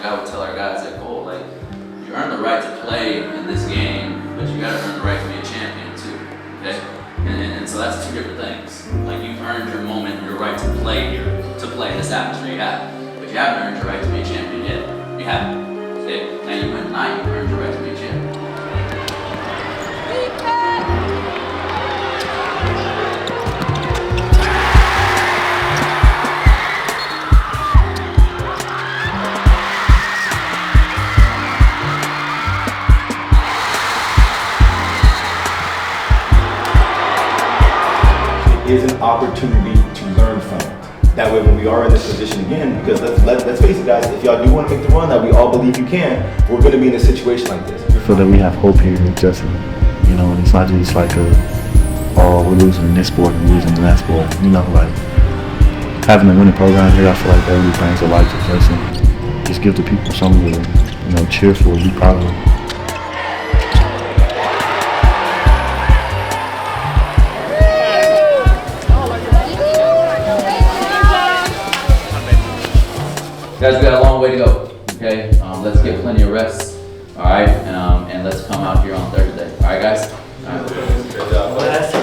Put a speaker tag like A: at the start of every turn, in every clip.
A: like I would tell our guys at goal, like, you earn the right to play in this game, but you gotta earn the right to be a champion too, okay? And so that's two different things. Like, you've earned your moment, your right to play here, to play in this atmosphere, you have. But you haven't earned your right to be a champion yet. You haven't. Okay? Now you win tonight, you've earned your right to be a champion.
B: Is an opportunity to learn from it. That way when we are in this position again, because let's face it guys, if y'all do want to make the run that we all believe you can, we're going to be in a situation like this.
C: I feel that we have hope here in Judson. You know, it's not just like we're losing in this sport and losing in that sport. You know, like having a winning program here, I feel like that really brings a light to Judson. Just give the people something to, you know, cheer for, be proud of.
A: Guys, we got a long way to go, okay? Let's get plenty of rest, all right? And let's come out here on Thursday. All right, guys? All right.
B: Good job.
A: Last time.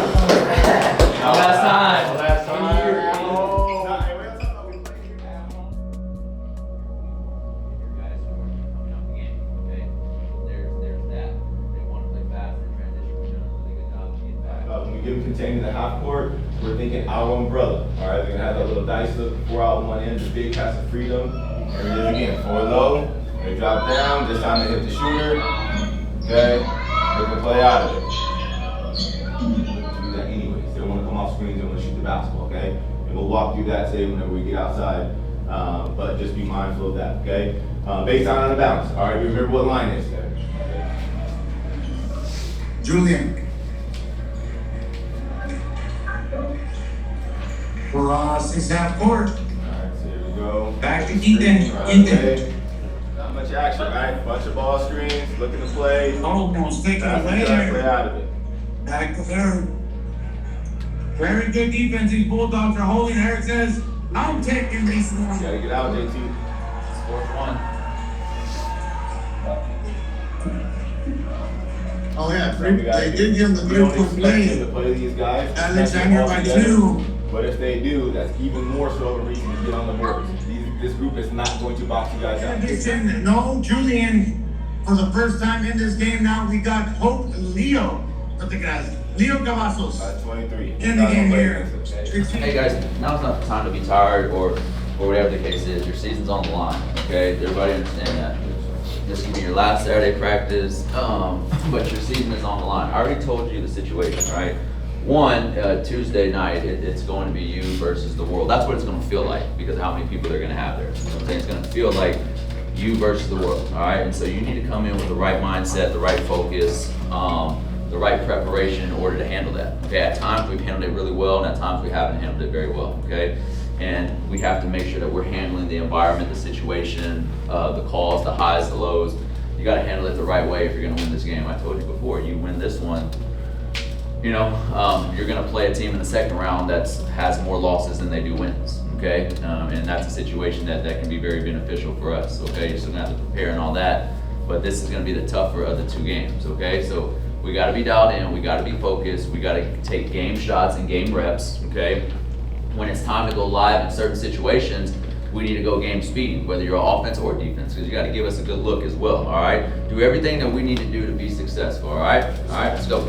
B: When we give them containing the half court, we're thinking our umbrella. All right, we're gonna have that little dice look, 4 out on one end, the big pass of freedom. Here it is again, 4 low. We're gonna drop down. This time they hit the shooter. Okay, we're gonna play out of it. Do that anyways. They don't want to come off screens. They want to shoot the basketball. Okay, and we'll walk through that today whenever we get outside. But just be mindful of that. Okay, baseline on the bounce. All right, remember what line is there.
D: Julian. For 6 half court.
B: All right, so here we go.
D: Back to Ethan.
B: Okay. Not much action, right? Bunch of ball screens, looking to play.
D: Almost taking
B: Pass
D: away
B: it, play
D: there.
B: out of it.
D: Back to third. Very good defense. These Bulldogs are holding. Eric says, I'm taking this one.
B: Gotta get out, JT.
A: Score for 1.
D: Oh yeah,
B: So we gotta
D: they did give them the
B: we don't
D: beautiful
B: expect them
D: play.
B: to play these guys.
D: Alexander by
B: Together.
D: 2.
B: But if they do, that's even more so of a reason to get on the board. This group is not going to box you guys out.
D: Listen, no, Julian, for the first time in this game now, we got Hope Leo. Leo Cavazos
B: 23.
D: in the game here.
A: Hey guys, now's not the time to be tired or whatever the case is. Your season's on the line, okay? Everybody understand that. This can be your last Saturday practice, but your season is on the line. I already told you the situation, right? One, Tuesday night, it's going to be you versus the world. That's what it's going to feel like because of how many people they're going to have there. You know what I'm saying? It's going to feel like you versus the world, all right? And so you need to come in with the right mindset, the right focus, the right preparation in order to handle that. Okay, at times we've handled it really well, and at times we haven't handled it very well, okay? And we have to make sure that we're handling the environment, the situation, the calls, the highs, the lows. You gotta handle it the right way if you're gonna win this game. I told you before, you win this one, you know, you're gonna play a team in the second round that has more losses than they do wins, okay? And that's a situation that can be very beneficial for us, okay? You're still gonna have to prepare and all that, but this is gonna be the tougher of the 2 games, okay? So we gotta be dialed in, we gotta be focused, we gotta take game shots and game reps, okay? When it's time to go live in certain situations, we need to go game speed, whether you're offense or defense, because you gotta give us a good look as well, all right? Do everything that we need to do to be successful, all right? All right, let's go.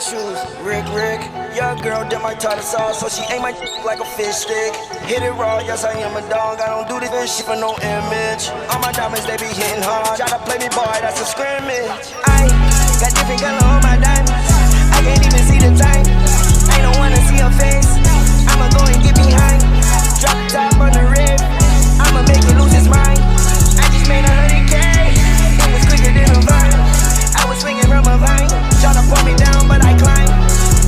E: shoes. Rick, young girl did my tartar sauce, so she ate my like a fish stick. Hit it raw, yes I am a dog. I don't do this shit for no image. All my diamonds they be hitting hard. Try to play me, boy, that's a scrimmage. I got different color on my diamonds. I can't even see the time. I don't wanna see her face. I'ma go and get behind. Drop the top on the rib. I'ma make it lose his mind. I just made 100K. It was quicker than a vine. I was swinging from a vine. Try to pull me down, but I climb.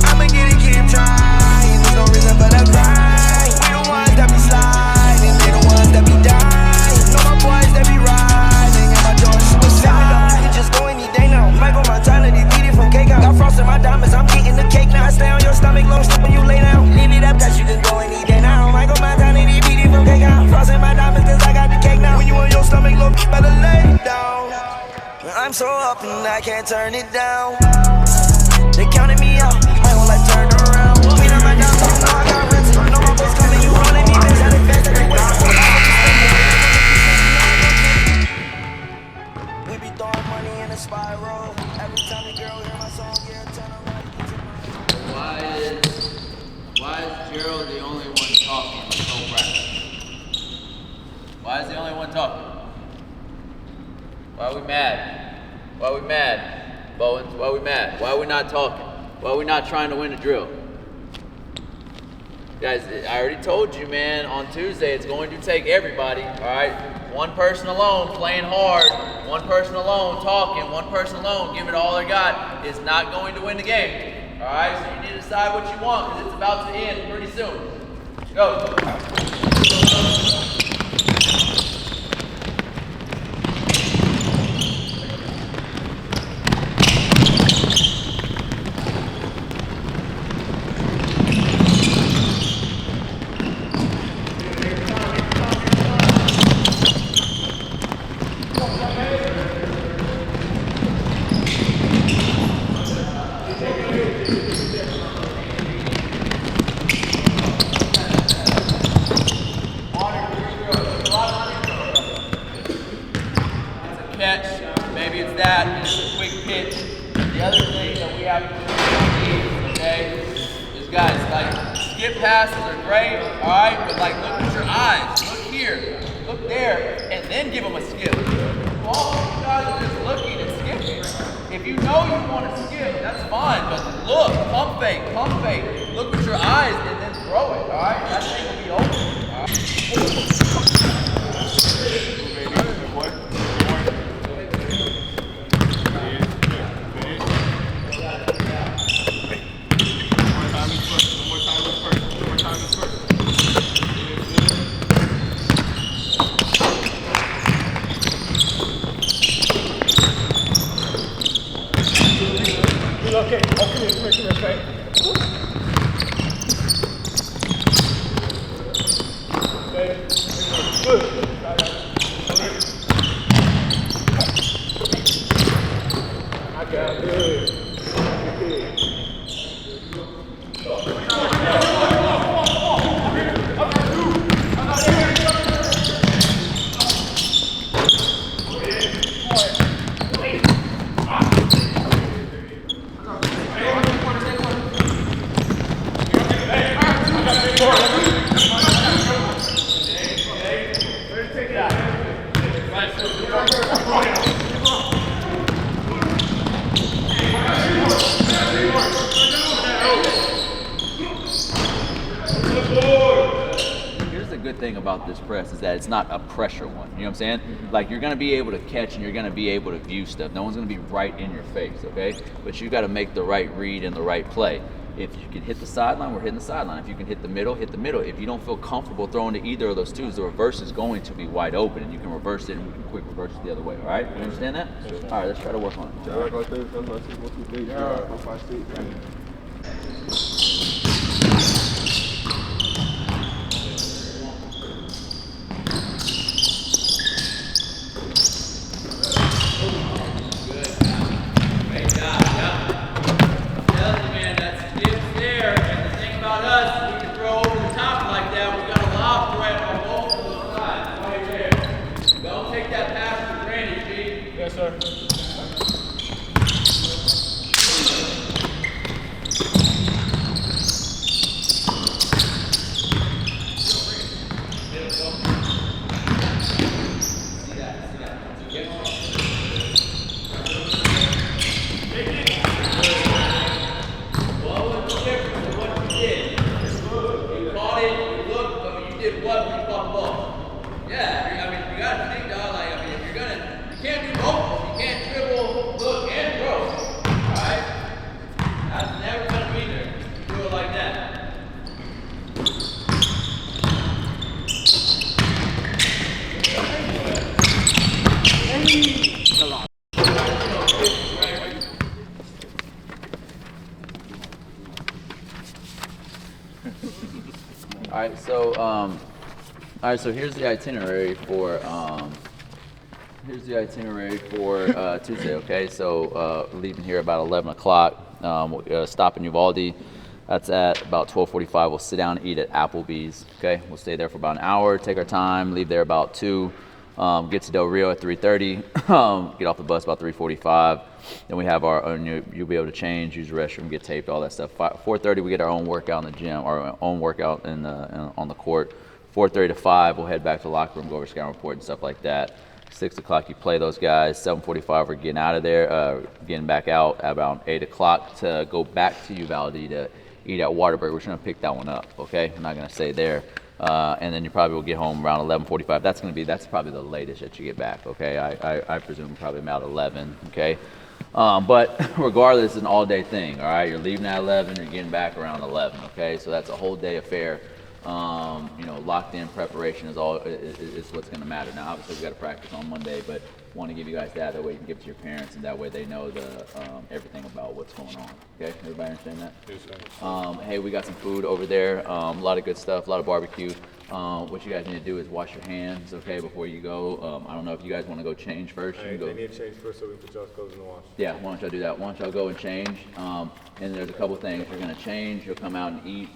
E: I'ma get it, keep trying. There's no reason for the grind. We the ones that be sliding. They the ones that be dying. Know my boys that be riding. And my doors suicide. You just go any day now. Michael Montana, they beat it from cake out. Got frost in my diamonds, I'm getting the cake now. I stay on your stomach, long step when you lay down. Leave it up that you can go any day now. Michael Montana, they beat it from cake out. Frost in my diamonds, cause I got the cake now. When you on your stomach, look, better lay down. I'm so up and I can't turn it down. They counted me out, my whole life turned around. Clean up my diamonds, now I got rims. Know my boys coming, you rolling me, bitch. I advance every way. We be throwing money in a spiral. Every time the girl hear my song, yeah, turn around.
A: Why is Gerald the only one talking this whole practice? Why is the only one talking? Why are we mad? Why are we mad, Bowens? Why are we mad? Why are we not talking? Why are we not trying to win a drill? Guys, I already told you, man, on Tuesday it's going to take everybody, all right? One person alone playing hard, one person alone talking, one person alone giving it all they got is not going to win the game, all right? So you need to decide what you want because it's about to end pretty soon. Go. Catch, maybe it's that, it's a quick pitch. The other thing that we have to do, okay, is guys, like, skip passes are great, all right, but like, look at your eyes, look here, look there, and then give them a skip. All you guys are just looking and skipping. If you know you want to skip, that's fine, but look, pump fake, look with your eyes and then throw it, all right? That thing will be open, all right?
F: Okay, okay. Good. I got good.
A: Here's the good thing about this press is that it's not a pressure one. You know what I'm saying? Like, you're going to be able to catch and you're going to be able to view stuff. No one's going to be right in your face, okay? But you got to make the right read and the right play. If you can hit the sideline, we're hitting the sideline. If you can hit the middle, hit the middle. If you don't feel comfortable throwing to either of those twos, the reverse is going to be wide open, and you can reverse it and we can quick reverse it the other way, all right? You understand that? All right, let's try to work on it. did what when you caught the ball? Yeah, I mean, you gotta think, dog. Like, I mean, if you're gonna, you can't do both. You can't dribble, look, and throw. Alright? That's never gonna be there. You do it like that. Alright, so here's the itinerary for Tuesday. Okay, so leaving here about 11 o'clock. Stop in Uvalde. That's at about 12:45. We'll sit down and eat at Applebee's. Okay, we'll stay there for about an hour. Take our time. Leave there about 2. Get to Del Rio at 3:30. Get off the bus about 3:45. Then we have our own. You'll be able to change, use the restroom, get taped, all that stuff. 4:30 we get our own workout in the gym, our own workout on the court. 4:30 to 5 we'll head back to the locker room, go over scouting report and stuff like that. 6 o'clock you play those guys. 7:45 we're getting out of there, getting back out at about 8 o'clock to go back to Uvalde to eat at Waterbury. We're trying to pick that one up. Okay, I'm not gonna stay there. And then you probably will get home around 11:45. That's probably the latest that you get back. Okay, I presume probably about 11. Okay, but regardless, it's an all-day thing. All right, you're leaving at 11, you're getting back around 11. Okay, so that's a whole day affair. Locked in preparation is what's going to matter. Now, obviously, we got to practice on Monday, but want to give you guys that way you can give it to your parents, and that way they know everything about what's going on. Okay, everybody understand that?
F: Yes, sir.
A: Hey, we got some food over there. A lot of good stuff, a lot of barbecue. What you guys need to do is wash your hands, okay, before you go. I don't know if you guys want to go change first.
F: Hey, they need to change first so we can put y'all's clothes in the wash.
A: Yeah, why don't y'all do that? Why don't y'all go and change? And there's a couple things. You're going to change. You'll come out and eat.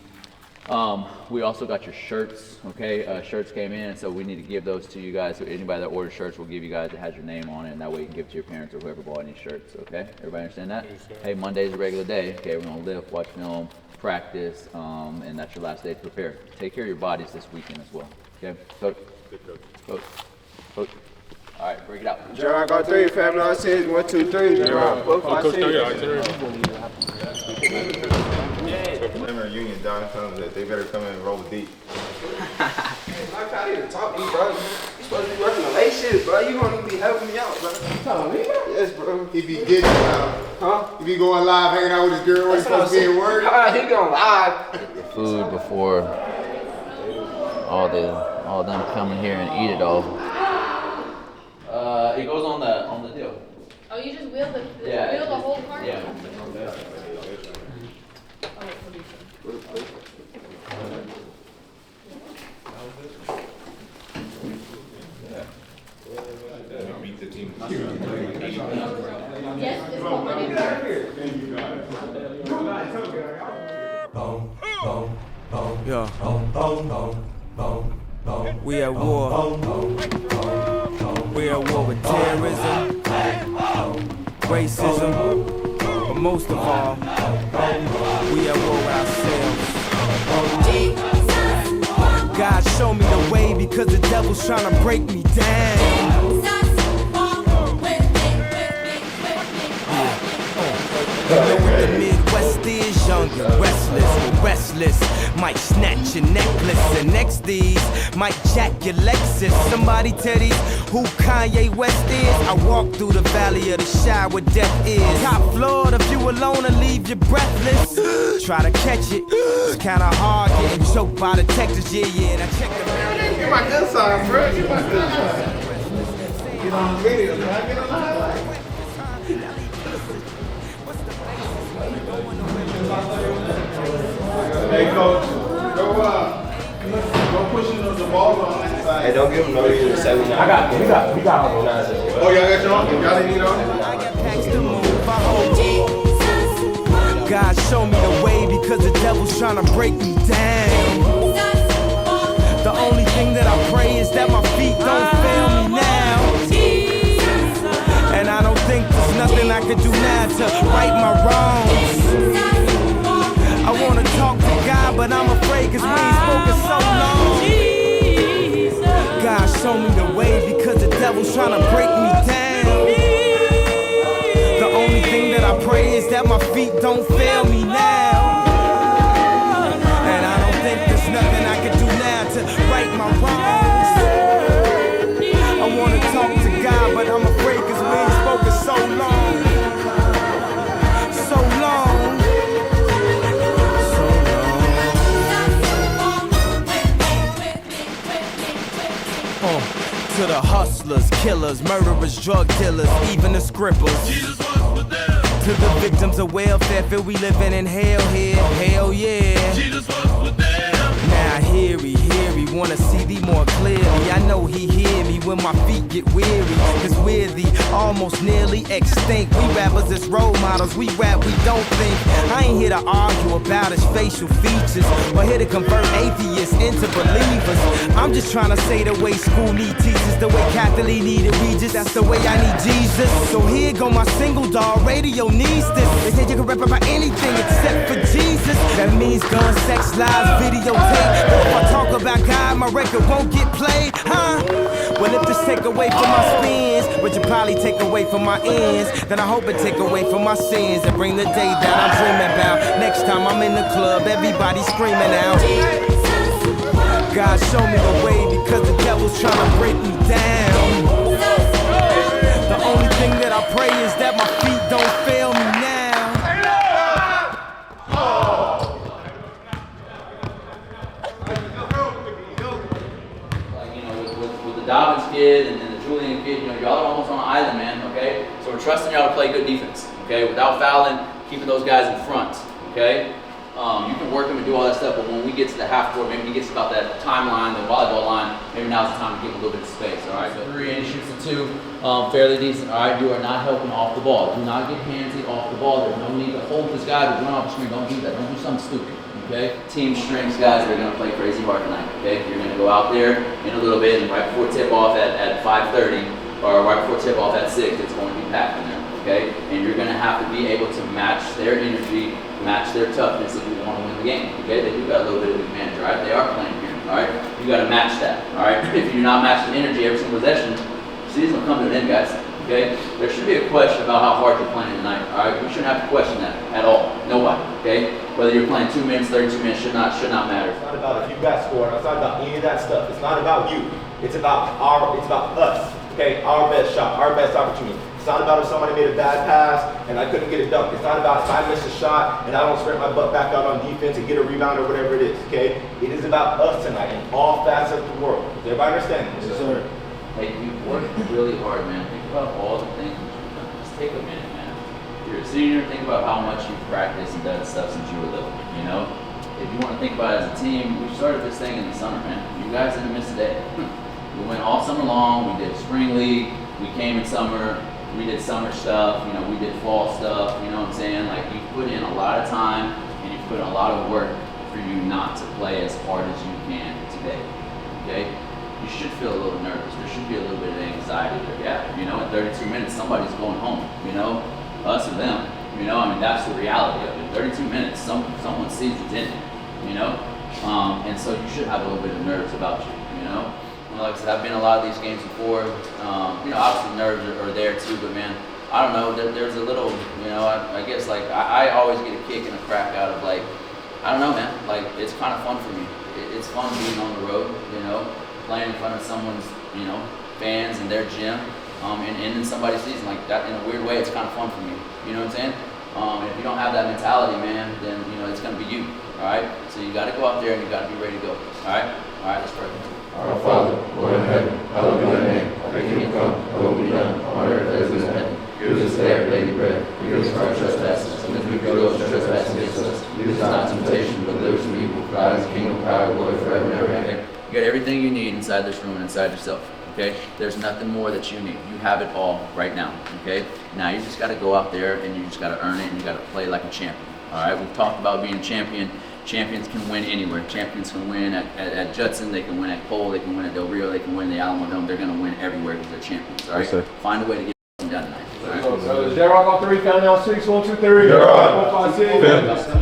A: We also got your shirts, okay? Shirts came in, so we need to give those to you guys. So anybody that orders shirts, we'll give you guys that has your name on it, and that way you can give it to your parents or whoever bought any shirts, okay? Everybody understand that?
F: Yes, sir.
A: Hey, Monday's a regular day, okay? We're gonna lift, watch film, practice, and that's your last day to prepare. Take care of your bodies this weekend as well, okay? Coach?
F: Good coach.
A: Coach? All right, break it out.
G: Gerard got 3, family on 6, 1, 2, 3, Gerard. 4, 5,
F: Coach,
G: 6.
F: tell your itinerary.
B: Remember Union Don comes that they better come in and roll deep.
G: I try to talk to you, bro. You supposed to be working the late shift, bro. You gonna be helping me out, bro. You telling me, bro? Yes, bro.
H: He be getting
G: Huh?
H: He be going live, hanging out with his girl when he's supposed to be at work.
G: He going live.
A: Food before all them coming here and eat it all. It goes on the deal.
I: Oh, you just wheel the whole car?
A: Yeah.
B: Beat the team.
I: Yes, it's called Monday.
E: Yeah. We at war. We at war with terrorism, racism, but most of all, we at war with ourselves. God show me the way because the devil's trying to break me down. You know what the Midwest is, young and restless. Might snatch your necklace and next these might jack your Lexus. Somebody tell these who Kanye West is. I walk through the valley of the shadow where death is. Top floor, the view alone will leave you breathless. Try to catch it, it's kinda hard getting choked by the Texas, yeah. And I check the
H: Get my good side, bro. Get my good side. Get on the video, man. Get on the highlight.
B: Hey, coach, go pushing the ball on that side.
G: Hey, don't give him no reason to say we not.
F: We got all the nines.
B: Oh, y'all got your own? Y'all didn't need on?
E: I got packs to move, I hold. God show me the way because the devil's trying to break me down. The only thing that I pray is that my feet don't fail me now. And I don't think there's nothing I can do now to right my wrongs. I wanna talk to God, but I'm afraid cause we ain't spoken so long. God show me the way because the devil's trying to break me down. The only thing that I pray is that my feet don't fail me now. And I don't think there's nothing I can do now to right my wrongs. I wanna talk to God, but I'm afraid cause we ain't spoken so long. So long. So long. To the hustlers, killers, murderers, drug dealers, even the scribbles. To the victims of welfare, feel we living in hell here. Hell yeah. Jesus was with them. Now hear he, wanna see thee more clearly. I know he hear me when my feet get weary. Cause we're the almost nearly extinct. We rappers as role models, we rap, we don't think. I ain't here to argue about his facial features, but here to convert atheists into believers. I'm just trying to say the way school need teachers, the way Catholic needed Regis, that's the way I need Jesus. So here go my single, dog, radio needs this. They said you can rap about anything except for Jesus. That means guns, sex, lies, videotape. But if I talk about God, my record won't get played, huh? Well, if this take away from my spins, which will probably take away from my ends, then I hope it take away from my sins and bring the day that I'm dreaming about. Next time I'm in the club, everybody screaming out. God, show me the way because the devil's trying to break me down. The only thing that I pray is that my feet don't fail me now.
A: The Dobbins kid and the Julian kid, y'all are almost on an island, man, okay? So we're trusting y'all to play good defense, okay? Without fouling, keeping those guys in front, okay? You can work them and do all that stuff, but when we get to the half court, maybe he gets about that timeline, the volleyball line, maybe now's the time to give him a little bit of space, all right? So 3 and he shoots a 2, fairly decent, all right? You are not helping off the ball. Do not get handsy off the ball. There's no need to hold this guy to run off the screen. Don't do that. Don't do something stupid. Okay? Team strengths guys are going to play crazy hard tonight, okay? You're going to go out there in a little bit and right before tip-off at 5:30 or right before tip-off at 6, it's going to be packed in there, okay? And you're going to have to be able to match their energy, match their toughness if you want to win the game, okay? They do got a little bit of advantage, all right? They are playing here, all right? You got to match that, all right? If you do not match the energy every single possession, the season will come to an end, guys. Okay? There should be a question about how hard you're playing tonight. Alright? We shouldn't have to question that at all. Nobody. Okay? Whether you're playing 2 minutes, 32 minutes should not matter.
B: It's not about if you got scored. It's not about any of that stuff. It's not about you. It's about us. Okay? Our best shot, our best opportunity. It's not about if somebody made a bad pass and I couldn't get it dunked. It's not about if I miss a shot and I don't sprint my butt back out on defense and get a rebound or whatever it is. Okay? It is about us tonight in all facets of the world. Does everybody understand this? Yes, sir.
A: Hey, you work really hard, man. Think about all the things you've done. Just take a minute, man. If you're a senior, think about how much you've practiced and done stuff since you were little, you know? If you want to think about it as a team, we started this thing in the summer, man. You guys didn't miss a day. We went all summer long, we did spring league, we came in summer, we did summer stuff, you know, we did fall stuff, you know what I'm saying? Like, you put in a lot of time and you put in a lot of work for you not to play as hard as you can today, okay? You should feel a little nervous. There should be a little bit of anxiety there. Yeah, you know, in 32 minutes, somebody's going home, you know, us or them, you know, I mean, that's the reality of it. 32 minutes, someone's season's in it, you know, and so you should have a little bit of nerves about you, you know. And like I said, I've been in a lot of these games before, you know, obviously nerves are there too, but man, I don't know, there's a little, you know, I guess like, I always get a kick and a crack out of like, I don't know, man, like, it's kind of fun for me. It's fun being on the road, you know, playing in front of someone's, you know, fans in their gym, and in somebody's season like that. In a weird way, it's kind of fun for me. You know what I'm saying? And if you don't have that mentality, man, then you know it's gonna be you. All right. So you got to go out there and you got to be ready to go. All right. All right. Let's pray.
J: Our Father, Lord in heaven, hallowed be thy name. Thy kingdom come, thy will be done, on earth as it is in heaven. Give us this day our daily bread. Forgive us our trespasses, and as we forgive those who trespass against us. Lead us not into temptation, but deliver us from evil. For thine is the kingdom, power, and glory forever and ever. Amen.
A: You got everything you need inside this room and inside yourself, okay? There's nothing more that you need. You have it all right now, okay? Now you just got to go out there and you just got to earn it and you got to play like a champion, all right? We've talked about being a champion. Champions can win anywhere. Champions can win at Judson, they can win at Cole, they can win at Del Rio, they can win at the Alamo Dome. They're going to win everywhere because they're champions, all right?
C: Yes,
A: find a way to get them done tonight. All right?
F: So is J-Rock on 3, count down 6, 1, 2, 3.
J: J-Rock.
F: 4, 5, 6.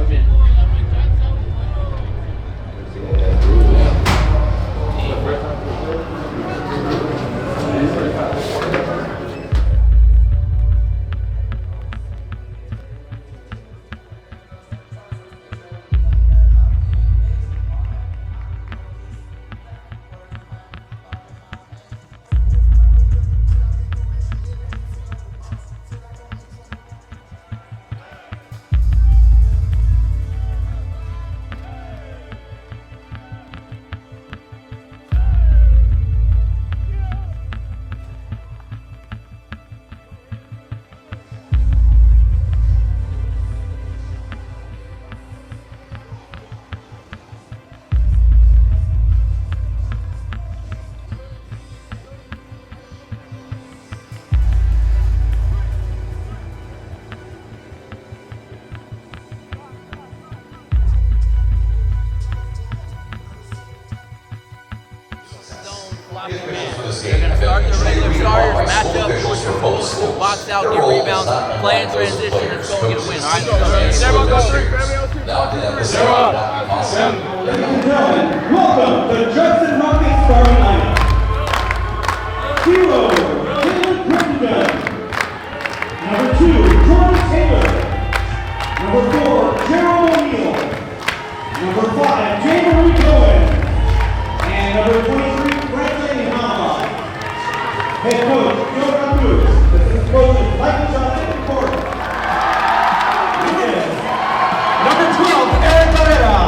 K: They're going to start their regular starters, match up, push your pulls, box out, get rebounds, play in transition, and go get a win. All right, let's go.
L: Ladies and gentlemen, welcome the Judson Rockets starting lineup. 0, Caleb Crittenden. Number 2, Jordan Taylor. Number 4, Gerald O'Neal. Number 5, Jamie Cohen. And number 23, Bradley Hama. Head coach, Joya. Assistant coaches, Michael Johnson and Court. Number 12, Eric Barrera.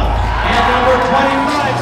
L: And number 25,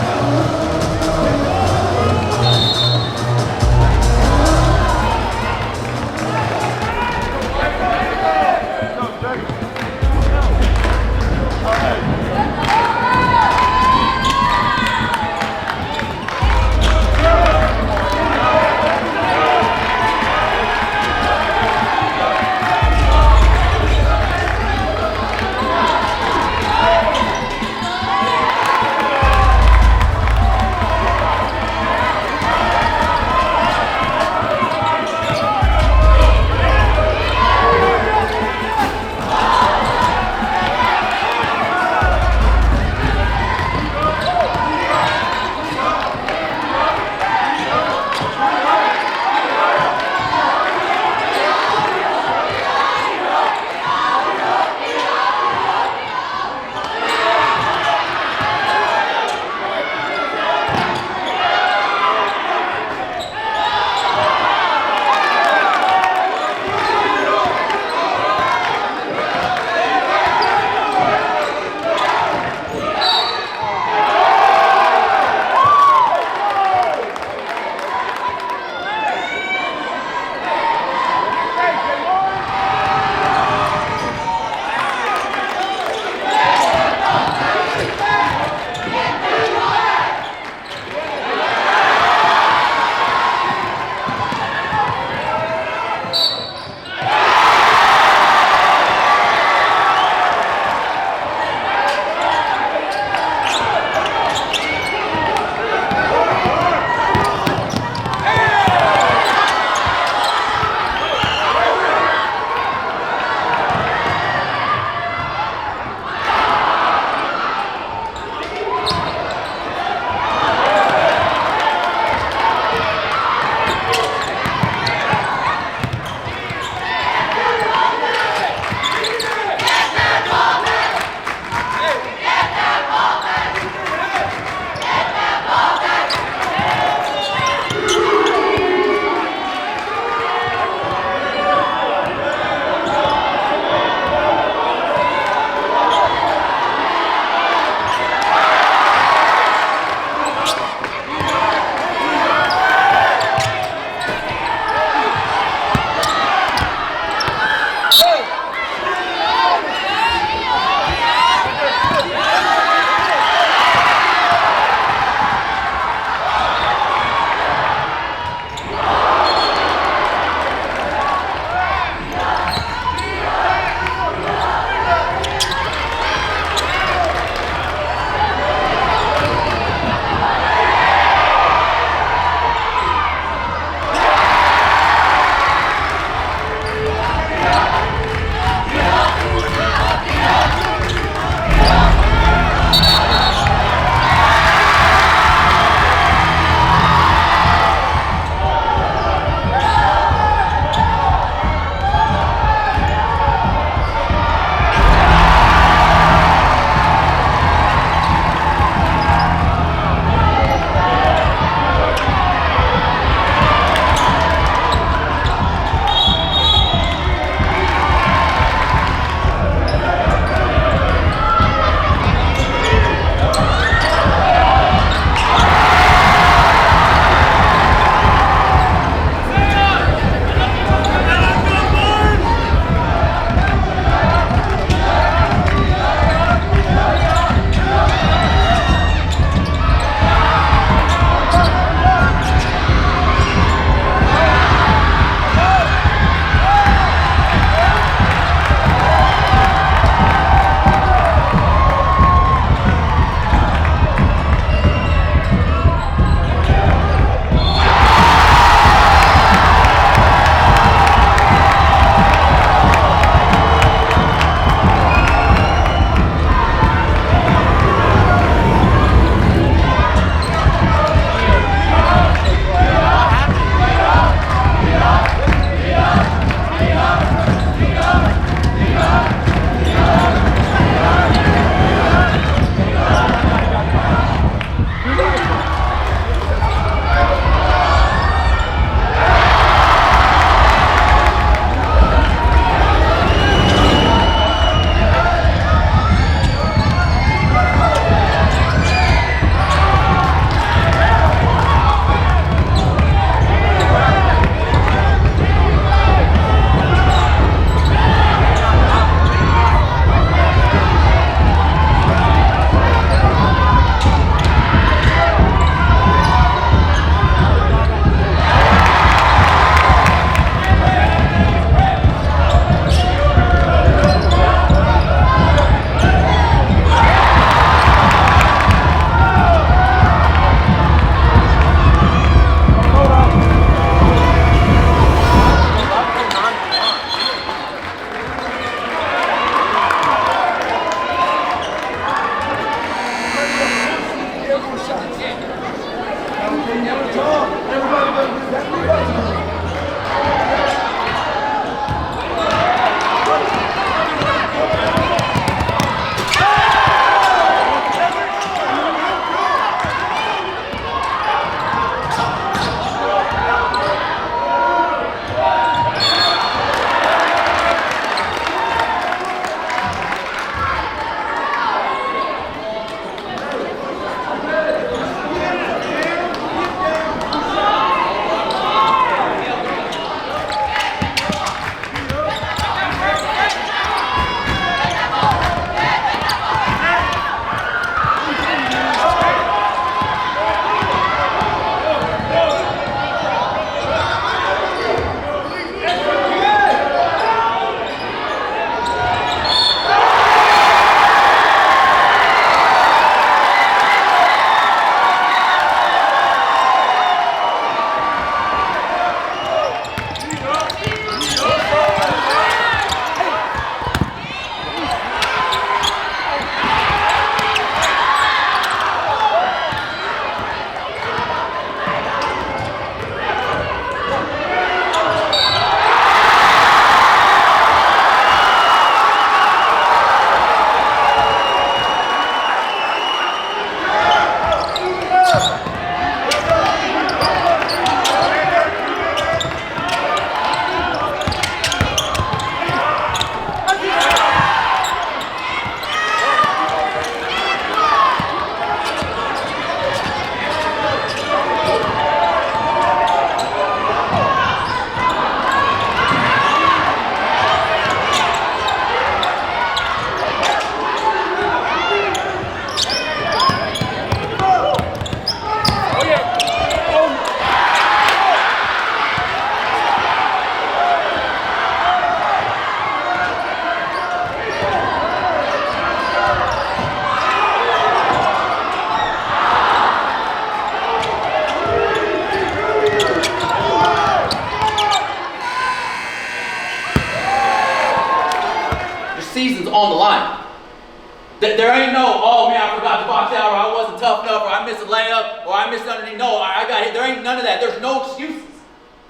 K: was boxed out, or I wasn't tough enough, or I missed a layup, or I missed underneath. No, I got hit. There ain't none of that. There's no excuses.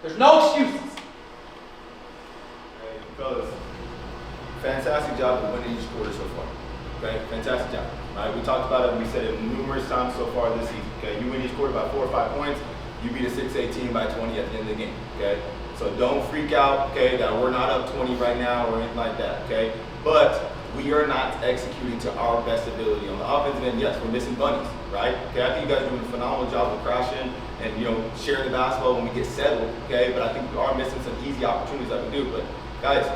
K: There's no excuses.
B: Hey, fellas, fantastic job of winning each quarter so far. Okay, fantastic job. Right, we talked about it. We said it numerous times so far this season. Okay, you win each quarter by 4 or 5 points. You beat a 6A team by 20 at the end of the game. Okay, so don't freak out. Okay, that we're not up 20 right now or anything like that. Okay, but we are not executing to our best ability on the offensive end. Yes, we're missing bunnies. Right? Okay, I think you guys are doing a phenomenal job of crashing and sharing the basketball when we get settled. Okay, but I think we are missing some easy opportunities that we do. But guys,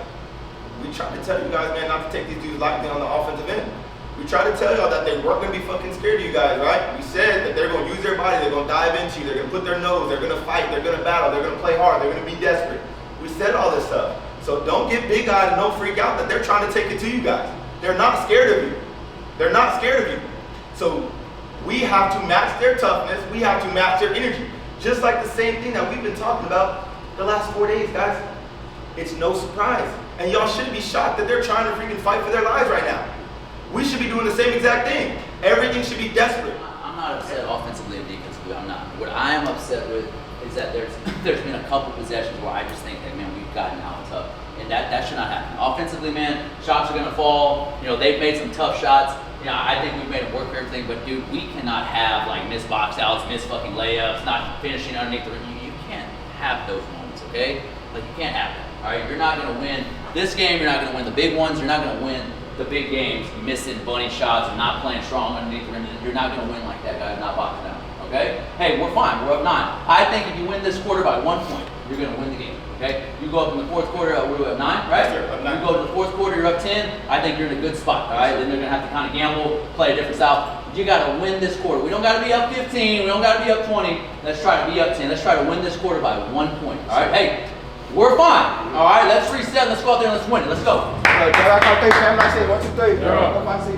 B: we tried to tell you guys, man, not to take these dudes lightly on the offensive end. We tried to tell y'all that they weren't going to be fucking scared of you guys, right? We said that they're going to use their body, they're going to dive into you, they're going to put their nose, they're going to fight, they're going to battle, they're going to play hard, they're going to be desperate. We said all this stuff. So don't get big-eyed and don't freak out that they're trying to take it to you guys. They're not scared of you. They're not scared of you. So we have to match their toughness, we have to match their energy. Just like the same thing that we've been talking about the last 4 days, guys. It's no surprise. And y'all should be shocked that they're trying to freaking fight for their lives right now. We should be doing the same exact thing. Everything should be desperate.
K: I'm not upset offensively and defensively. I'm not. What I am upset with is that there's been a couple possessions where I just think that, man, we've gotten out tough. And that should not happen. Offensively, man, shots are going to fall. They've made some tough shots. I think we've made it work for everything. But, dude, we cannot have, missed box outs, missed fucking layups, not finishing underneath the rim. You can't have those moments, okay? You can't have that. All right, you're not going to win this game. You're not going to win the big ones. You're not going to win the big games, missing bunny shots and not playing strong underneath the rim. You're not going to win like that, guys. Not boxing down. Okay? Hey, we're fine. We're up 9. I think if you win this quarter by 1 point, you're going to win the game. Okay? You go up in the fourth quarter, we're up 9, right?
B: Yes, sir, up 9.
K: You go to the fourth quarter, you're up 10. I think you're in a good spot. All right? Then they're going to have to kind of gamble, play a different style. You got to win this quarter. We don't got to be up 15. We don't got to be up 20. Let's try to be up 10. Let's try to win this quarter by 1 point. All right? Hey. We're fine. All right, let's reset. Let's go out there and let's win it. Let's go.
G: Hey, get out there, fam. I say 1, 2, 3. You're up. I see.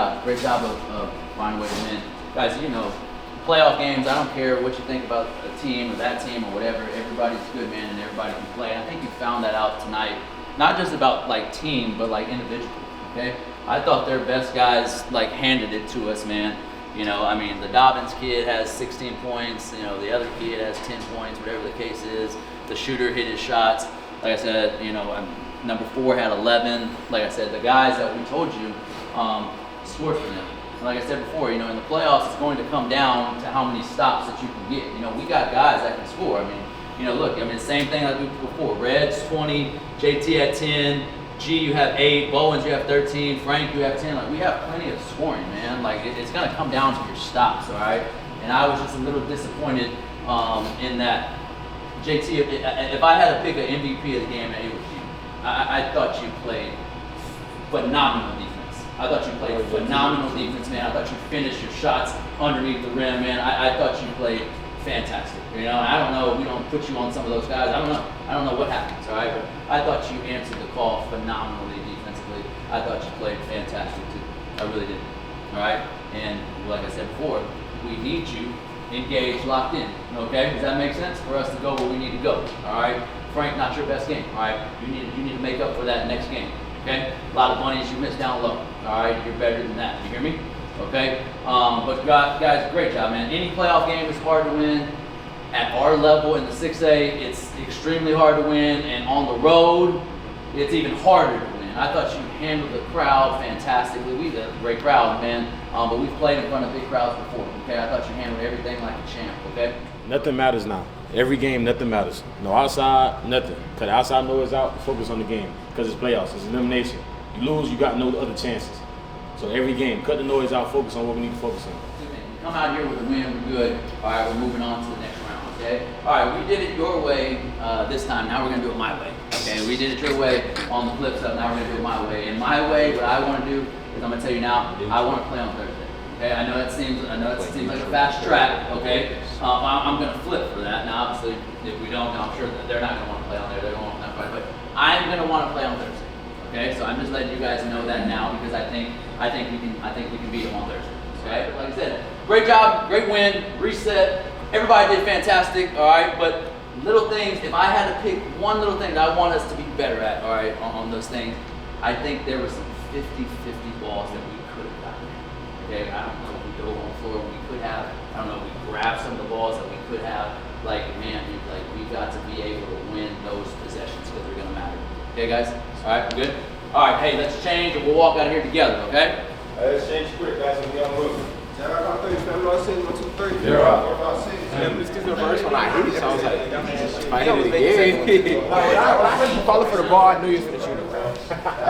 K: job. Great job of finding a way to win. Guys, you know, playoff games, I don't care what you think about a team or that team or whatever. Everybody's good, man, and everybody can play. And I think you found that out tonight. Not just about like team, but like individual, okay? I thought their best guys like handed it to us, man. You know, I mean, the Dobbins kid has 16 points. You know, the other kid has 10 points, whatever the case is. The shooter hit his shots. Like I said, you know, number 4 had 11. Like I said, the guys that we told you scored for them. And like I said before, you know, in the playoffs, it's going to come down to how many stops that you can get. You know, we got guys that can score. I mean, you know, look, I mean, the same thing like we did before. Reds 20, JT had 10. G, you have 8, Bowens, you have 13, Frank, you have 10. Like, we have plenty of scoring, man. Like, it's going to come down to your stops, all right? And I was just a little disappointed in that. JT, if I had to pick an MVP of the game, it was you. I thought you played phenomenal defense. I thought you played phenomenal defense, man. I thought you finished your shots underneath the rim, man. I thought you played fantastic. You know, I don't know, we don't put you on some of those guys. I don't know what happens, all right? But I thought you answered the call phenomenally defensively. I thought you played fantastic too. I really did. All right? And like I said before, we need you engaged, locked in. Okay? Does that make sense? For us to go where we need to go. All right? Frank, not your best game. All right? You need to make up for that next game. Okay? A lot of bunnies you missed down low. All right? You're better than that. You hear me? Okay? But guys, great job, man. Any playoff game is hard to win. At our level in the 6A, it's extremely hard to win, and on the road, it's even harder to win. I thought you handled the crowd fantastically. We had a great crowd, man, but we've played in front of big crowds before, okay? I thought you handled everything like a champ, okay?
M: Nothing matters now. Every game, nothing matters. No outside, nothing. Cut the outside noise out, focus on the game, because it's playoffs, it's elimination. You lose, you got no other chances. So every game, cut the noise out, focus on what we need to focus on.
K: Come out here with a win, we're good. All right, we're moving on to the next round, okay? All right, we did it your way this time. Now we're gonna do it my way, okay? We did it your way on the flip side. Now we're gonna do it my way. And my way, what I want to do is I'm gonna tell you now. I want to play on Thursday. Okay? I know it seems like a fast track, okay? I'm gonna flip for that. Now, obviously, if we don't, I'm sure that they're not gonna want to play on there. They're gonna want to play, but I'm gonna want to play on Thursday. Okay? So I'm just letting you guys know that now because I think we can beat them on Thursday. Okay? Like I said, great job, great win, reset. Everybody did fantastic, all right? But little things, if I had to pick one little thing that I want us to be better at, all right, on those things, I think there were some 50-50 balls that we could have gotten. Okay? I don't know if we dove on the floor we could have. I don't know if we grabbed some of the balls that we could have. Like, man, we've got to be able to win those possessions because they're going to matter. Okay, guys? All right, we're good? All right, hey, let's change and we'll walk out of here together, okay?
B: Let's change quick, guys, so we on move.
G: This is the first one I hit it, so I was like, if I hit it again. When I follow for the ball, I knew you was going to shoot it, bro. I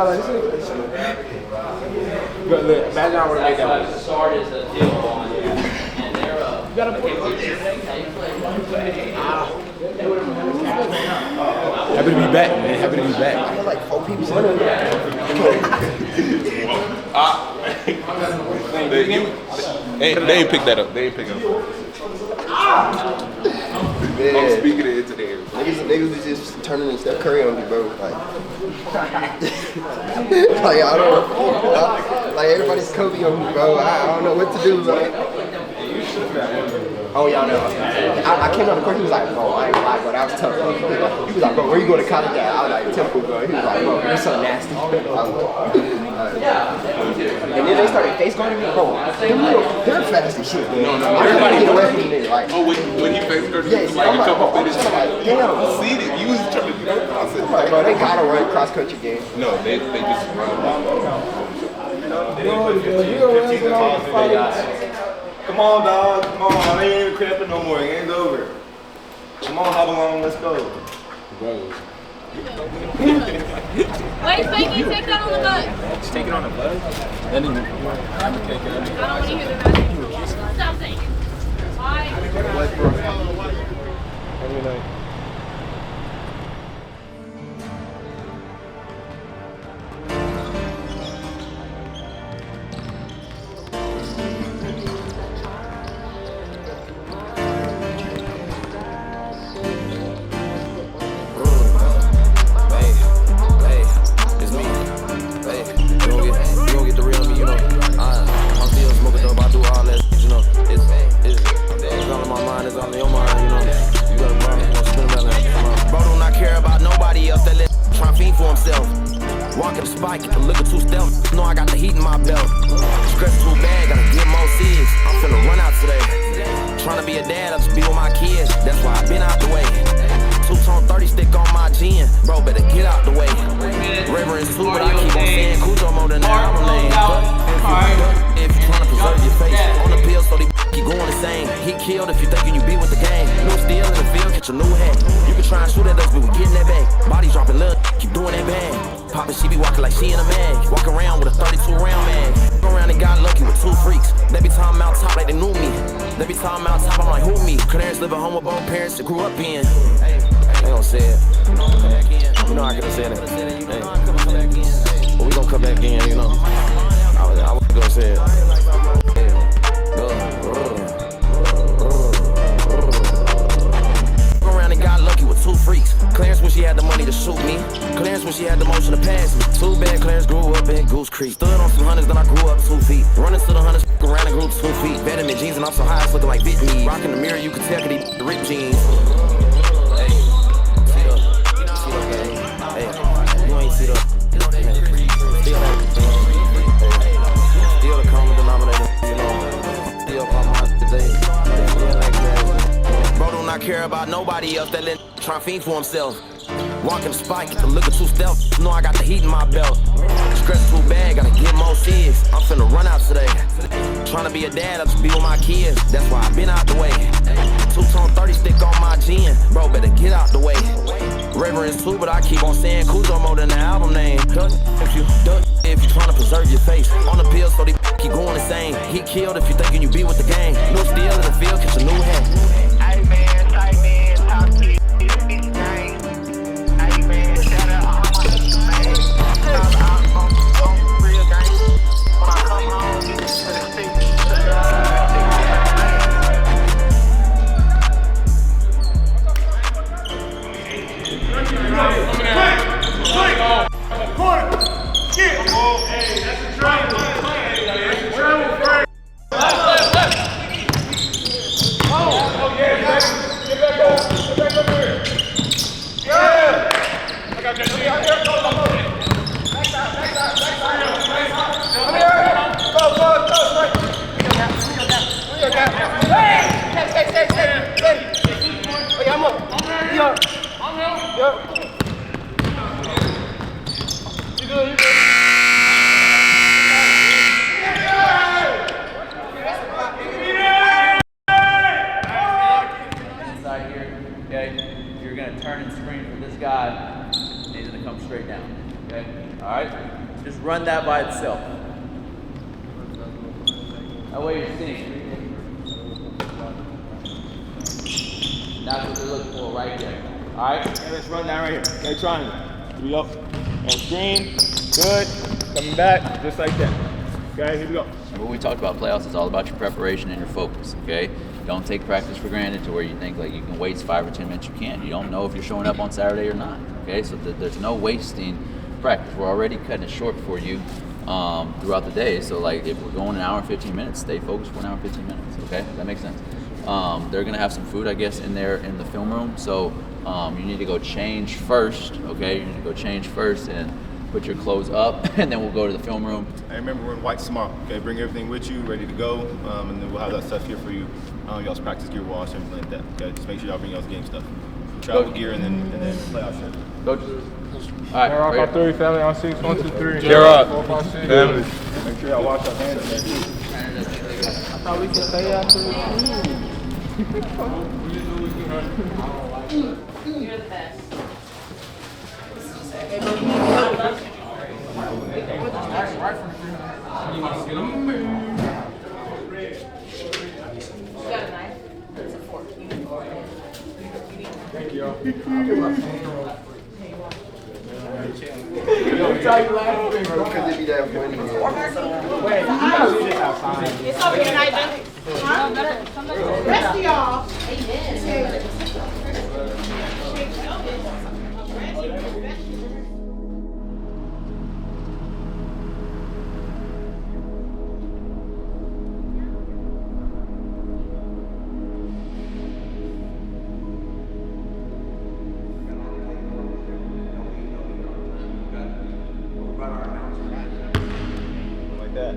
G: was like, this is going to shoot. But look, imagine I would have made that one.
K: The start is a deal on, and they're
G: You got to put Happy to be back, man. Happy to be back. I feel like 4 people running
J: They ain't picked that up. They ain't picked it up. I'm speaking it into the air.
G: Niggas was just turning and Steph Curry on me, bro. Like I don't know. Like everybody's Kobe on me, bro. I don't know what to do, bro. Oh, y'all know. I came on the court, he was like, bro, I ain't gonna lie, bro, that was tough. He was like, bro, where you going to college at? I was like, Temple, bro. He was like, bro, you're so nasty. And then they started face guarding me, bro. They're fast as shit, bro. Everybody get away from me, like.
J: Oh, when he face guarded you, like a couple minutes. I seen it. You was trying to do that. I said,
G: bro, they gotta run cross country game.
J: No, they just run.
B: Come on, dog. Come on. I ain't even cramping no more. It ain't over. Come on, hop along. Let's go.
J: Bro.
I: Wait, Spanky, take that on the bus.
G: Just take it on the bus? That didn't I can take it.
I: I don't want to hear the message. Stop saying it. Why?
G: Every night.
E: It's me, babe. You gon' get the real me, you know. be a dad, I'll just be with my kids. That's why I've been out the way. Two-tone 30 stick on my gin. Bro, better get out the way. Reverence too, but I keep on saying Cujo more than the album name. If you tryna preserve your face, on the pill, so they keep going insane. He killed if you thinking you be with the gang. New steel in the field, get your new hat. You can try and shoot at us, but we getting that back. Body dropping little, keep doing that bag. Poppin', she be walking like she in a mag. Walk around with a 32 round mag. Go around and got lucky with 2 freaks. They be talking out top like they knew me. They be talking out top, I'm like, who me? Clarence live at home with both parents that grew up in. They gon' say it. You know I could've said it. Hey. But we gon' come back in, you know. I was gonna say it. Go around and got lucky with 2 freaks. Clarence when she had the money to shoot me. Clarence when she had the motion to pass me. Too bad Clarence grew up in Goose Creek. Stood on some hundreds, then I grew up 2 feet. Running to the hundreds, around and grew 2 feet. Vitamin jeans and I'm so high, it's looking like Bit Me. Rocking the mirror, you can tell cause the ripped jeans. Still the common denominator, you know. Still by my today. Bro do not care about nobody else that let try fiend for himself. Walking the spike, get the liquor too stealth. Know I got the heat in my belt. Stress too bad, gotta get more cigs. I'm finna run out today. Tryna be a dad, I'll just be with my kids. That's why I've been out the way. Two-tone 30 stick on my gin. Bro, better get out the way. Reverence too, but I keep on saying Cujo more than the album name. If you tryna preserve your face. On the pill, so they keep going insane. He killed if you thinking you be with the gang. No steel in the field, get your new hat. Hey man, talk to you. Hey man, shout out all my man. I'm real gang. When I come home, to the stick.
K: Inside here, okay? You're gonna turn and screen for this guy. He's gonna come straight down. Okay? Alright? Just run that by itself. That way you're seeing. That's what they're looking for right there. Alright?
F: Okay, let's run that right here. Okay, triangle. Here we go. And screen. Good. Coming back. Just like that. Okay, here we go.
K: What we talked about playoffs is all about your preparation and your focus, okay? Don't take practice for granted to where you think like you can waste 5 or 10 minutes. You can't. You don't know if you're showing up on Saturday or not, okay? So there's no wasting practice. We're already cutting it short for you throughout the day. So like if we're going an hour and 15 minutes, stay focused for an hour and 15 minutes, okay? That makes sense. They're gonna have some food, I guess, in there in the film room. So you need to go change first, okay? You need to go change first and put your clothes up, and then we'll go to the film room.
B: I remember we're in white tomorrow. Okay, bring everything with you, ready to go, and then we'll have that stuff here for you. Y'all's practice gear wash, everything like that. Okay, just make sure y'all bring y'all's game stuff, travel gear, and then playoff shirt.
K: Coach. All right.
F: Rock on 3, family on 6, 1, 2, 3.
B: Cheer up,
F: 4, 5, 6.
B: family. Make sure y'all wash your hands in there too.
F: I thought we could stay after the
I: You're the best. You got a knife? It's a fork.
F: Thank you.
G: Because it be that funny.
F: Wait, you gotta leave this outside.
I: It's over here, Nigel. Huh? Rest of y'all.
B: Like that.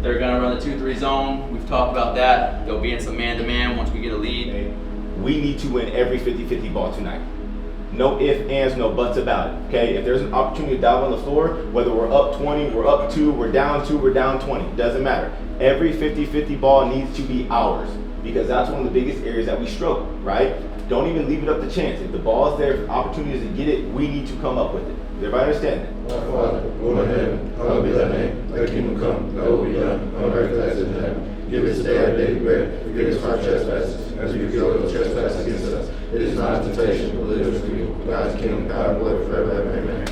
K: They're gonna run the 2-3 zone. We've talked about that. They'll be in some man-to-man once we get a lead.
B: We need to win every 50-50 ball tonight. No ifs, ands, no buts about it, okay? If there's an opportunity to dive on the floor, whether we're up 20, we're up 2, we're down 2, we're down 20, doesn't matter. Every 50-50 ball needs to be ours because that's one of the biggest areas that we struggle, right? Don't even leave it up to chance. If the ball is there, for opportunities to get it, we need to come up with it. Does everybody understand that?
J: Our Father, who art in heaven, hallowed be thy name. Thy kingdom come, thy will be done, on earth as it is in heaven. Give us today our daily bread. Forgive us our trespasses, as we forgive those who trespass against us. It is not a temptation, but deliver us from evil. God's kingdom, power, and glory forever, ever. Amen.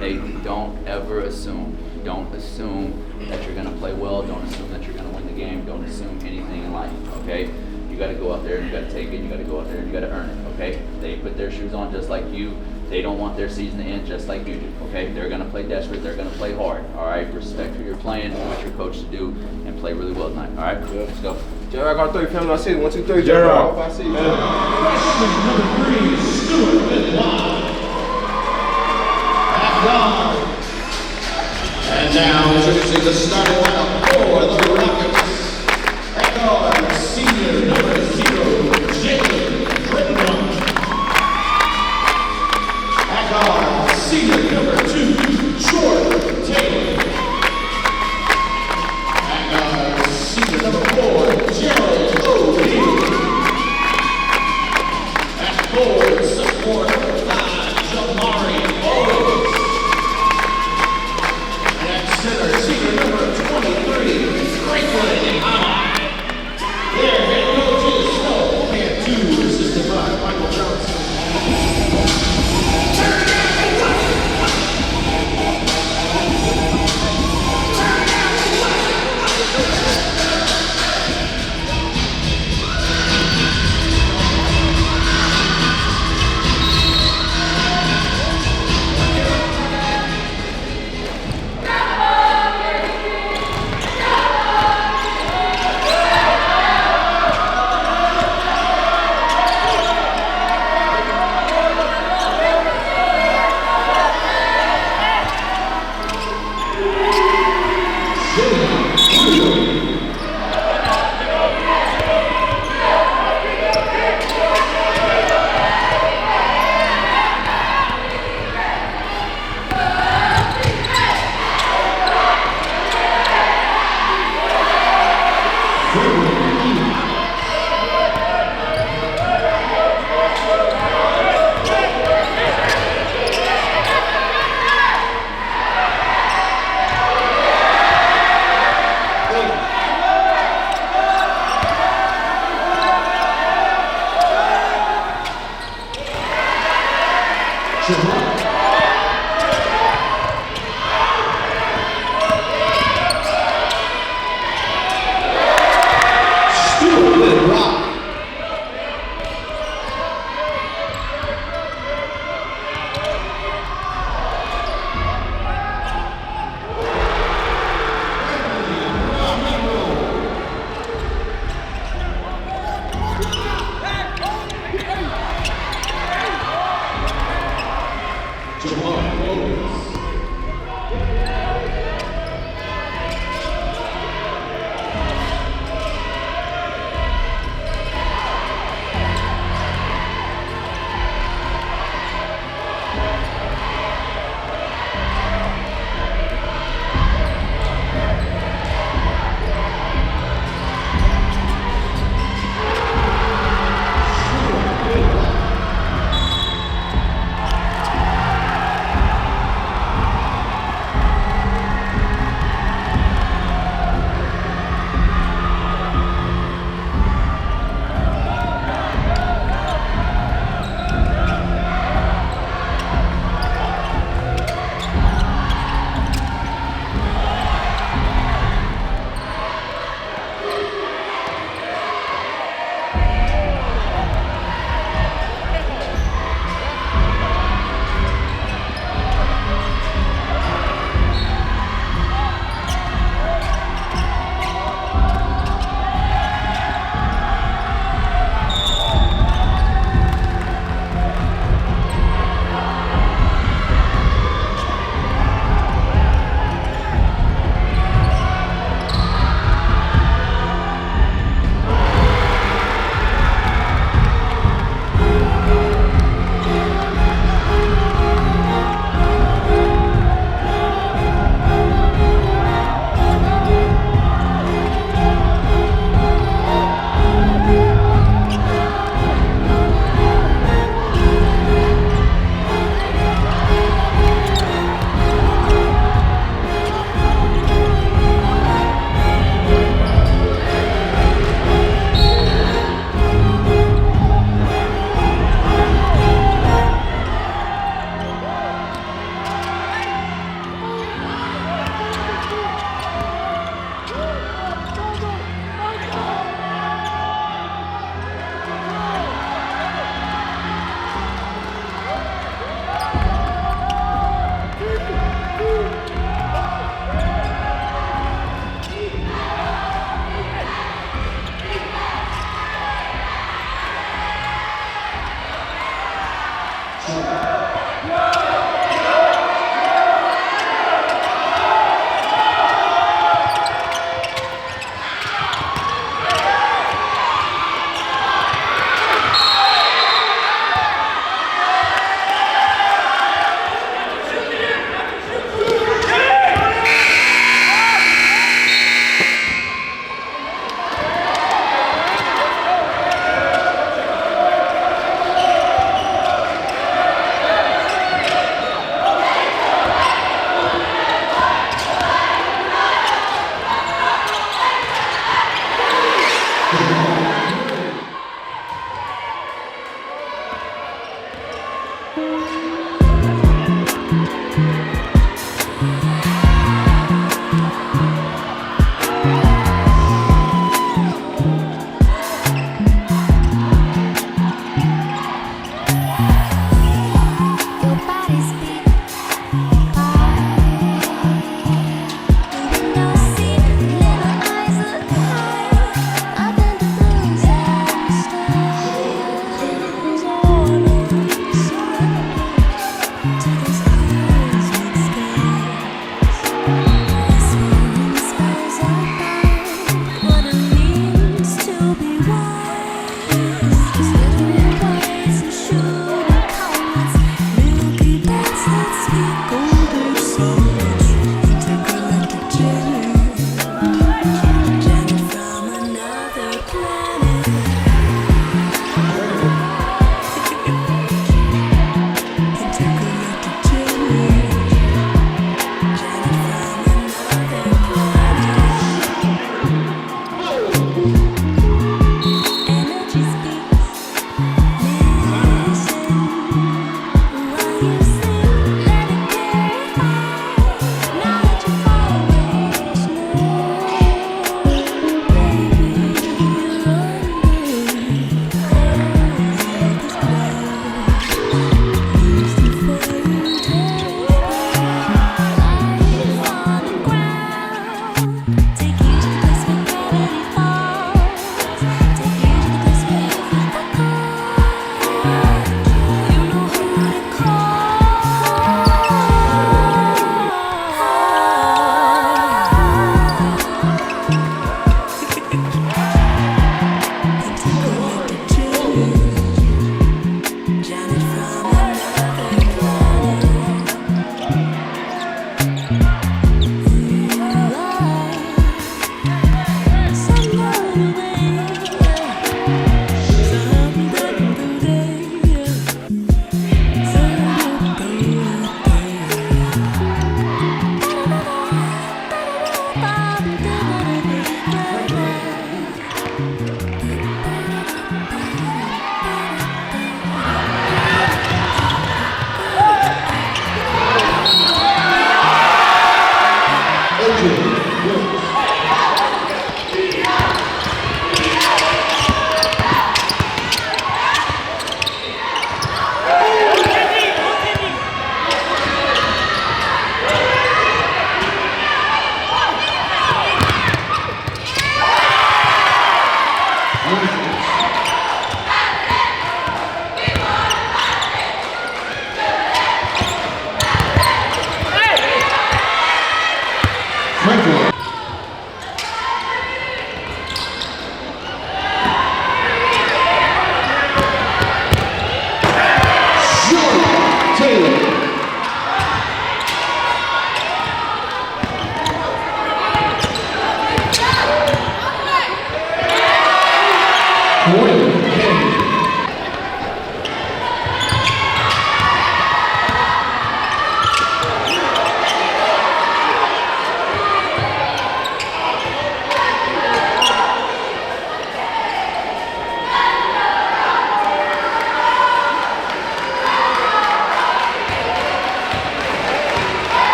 K: Hey, don't ever assume. Don't assume that you're gonna play well. Don't assume that you're gonna win the game. Don't assume anything in life, okay? You gotta go out there and you gotta take it. You gotta go out there and you gotta earn it, okay? They put their shoes on just like you. They don't want their season to end just like you do, okay? They're gonna play desperate. They're gonna play hard, all right? Respect who you're playing, do what you're coached to do, and play really well tonight, all right? Let's go.
G: Gerard got 3, family, I see it. 1, 2, 3,
F: Gerard.
G: Gerard. I see it.
L: Number 3, Stewart with line. At guard. And now introducing the starting lineup for the Rockets. At guard, senior number 0, Jalen Brittenbrook. At guard, senior number 2, Jordan Taylor. At guard, senior number 4, Gerald O'Neal. At forward, support number 5, Jamari Owens. And at center, senior number 23,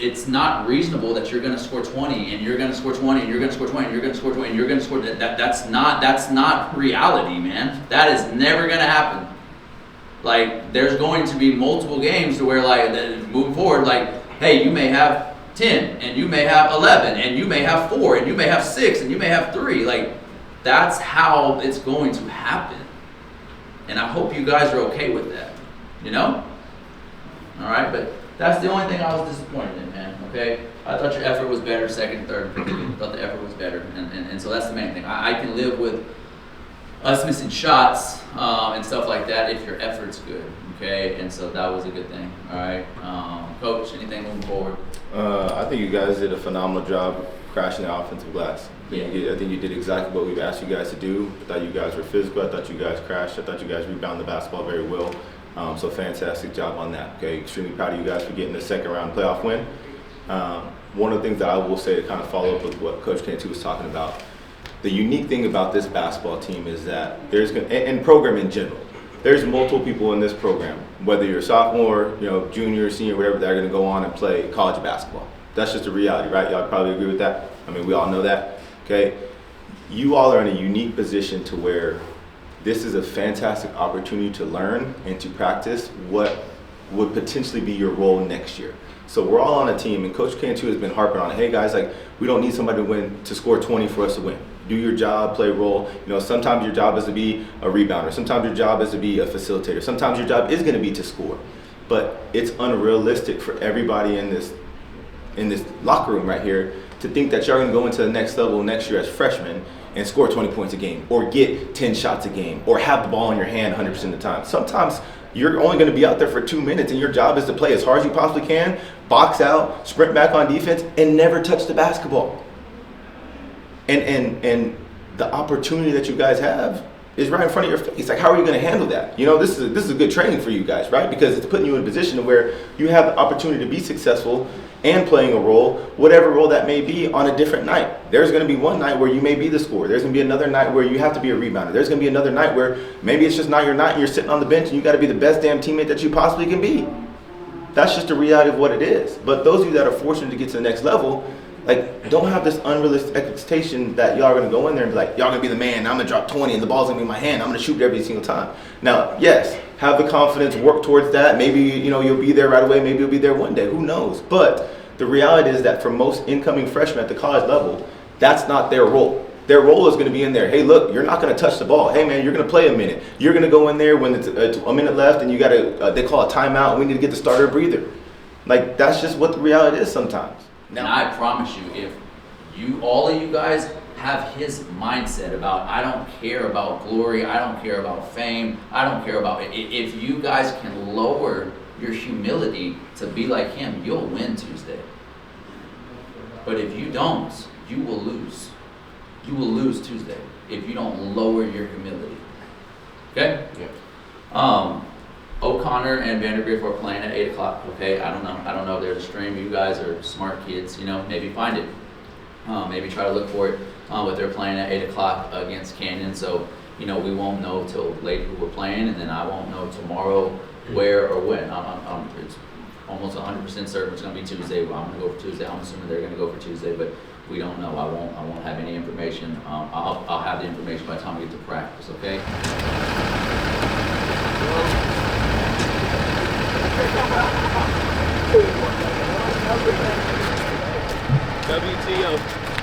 K: It's not reasonable that you're going to score 20 and you're going to score 20 and you're going to score 20 and you're going to score 20 and you're going to score that's not reality, man. That is never going to happen. Like, there's going to be multiple games to where, like, moving forward, like, hey, you may have 10 and you may have 11 and you may have 4 and you may have 6 and you may have 3. Like, that's how it's going to happen. And I hope you guys are okay with that, you know? All right, but that's the only thing I was disappointed in, man, okay? I thought your effort was better, second, third, I thought the effort was better, and so that's the main thing. I can live with us missing shots and stuff like that if your effort's good, okay? And so that was a good thing, all right? Coach, anything moving forward?
B: I think you guys did a phenomenal job crashing the offensive glass. I think you did exactly what we've asked you guys to do. I thought you guys were physical. I thought you guys crashed. I thought you guys rebounded the basketball very well. So fantastic job on that. Okay, extremely proud of you guys for getting the second round playoff win. One of the things that I will say to kind of follow up with what Coach Cantu was talking about, the unique thing about this basketball team is that and program in general, there's multiple people in this program, whether you're a sophomore, junior, senior, whatever, that are going to go on and play college basketball. That's just a reality, right? Y'all probably agree with that. I mean, we all know that. Okay, you all are in a unique position to where this is a fantastic opportunity to learn and to practice what would potentially be your role next year. So we're all on a team, and Coach Cantu has been harping on, hey guys, like, we don't need somebody to score 20 for us to win. Do your job, play a role. Sometimes your job is to be a rebounder. Sometimes your job is to be a facilitator. Sometimes your job is going to be to score. But it's unrealistic for everybody in this locker room right here to think that you're going to go into the next level next year as freshmen and score 20 points a game or get 10 shots a game or have the ball in your hand 100% of the time. Sometimes you're only going to be out there for 2 minutes and your job is to play as hard as you possibly can, box out, sprint back on defense, and never touch the basketball. And the opportunity that you guys have is right in front of your face. Like, how are you going to handle that? This is a good training for you guys, right? Because it's putting you in a position where you have the opportunity to be successful and playing a role, whatever role that may be, on a different night. There's going to be one night where you may be the scorer. There's going to be another night where you have to be a rebounder. There's going to be another night where maybe it's just not your night and you're sitting on the bench and you got to be the best damn teammate that you possibly can be. That's just the reality of what it is. But those of you that are fortunate to get to the next level, like, don't have this unrealistic expectation that y'all are going to go in there and be like, y'all going to be the man, I'm going to drop 20 and the ball's going to be in my hand, I'm going to shoot it every single time. Now, yes, have the confidence, work towards that. Maybe, you'll be there right away, maybe you'll be there one day, who knows? But the reality is that for most incoming freshmen at the college level, that's not their role. Their role is going to be in there. Hey, look, you're not going to touch the ball. Hey, man, you're going to play a minute. You're going to go in there when it's a minute left and you got to, they call a timeout, and we need to get the starter breather. Like, that's just what the reality is sometimes.
K: And I promise you, if all of you guys have his mindset about, I don't care about glory, I don't care about fame, I don't care about, if you guys can lower your humility to be like him, you'll win Tuesday. But if you don't, you will lose. You will lose Tuesday if you don't lower your humility. Okay? Yeah. O'Connor and Vandergriff are playing at 8 o'clock, okay? I don't know if there's a stream. You guys are smart kids, maybe find it. Maybe try to look for it. But they're playing at 8 o'clock against Canyon, so, we won't know till late who we're playing, and then I won't know tomorrow where or when. It's almost 100% certain it's going to be Tuesday. Well, I'm going to go for Tuesday. I'm assuming they're going to go for Tuesday, but we don't know. I won't have any information. I'll have the information by the time we get to practice, okay?
F: WTO.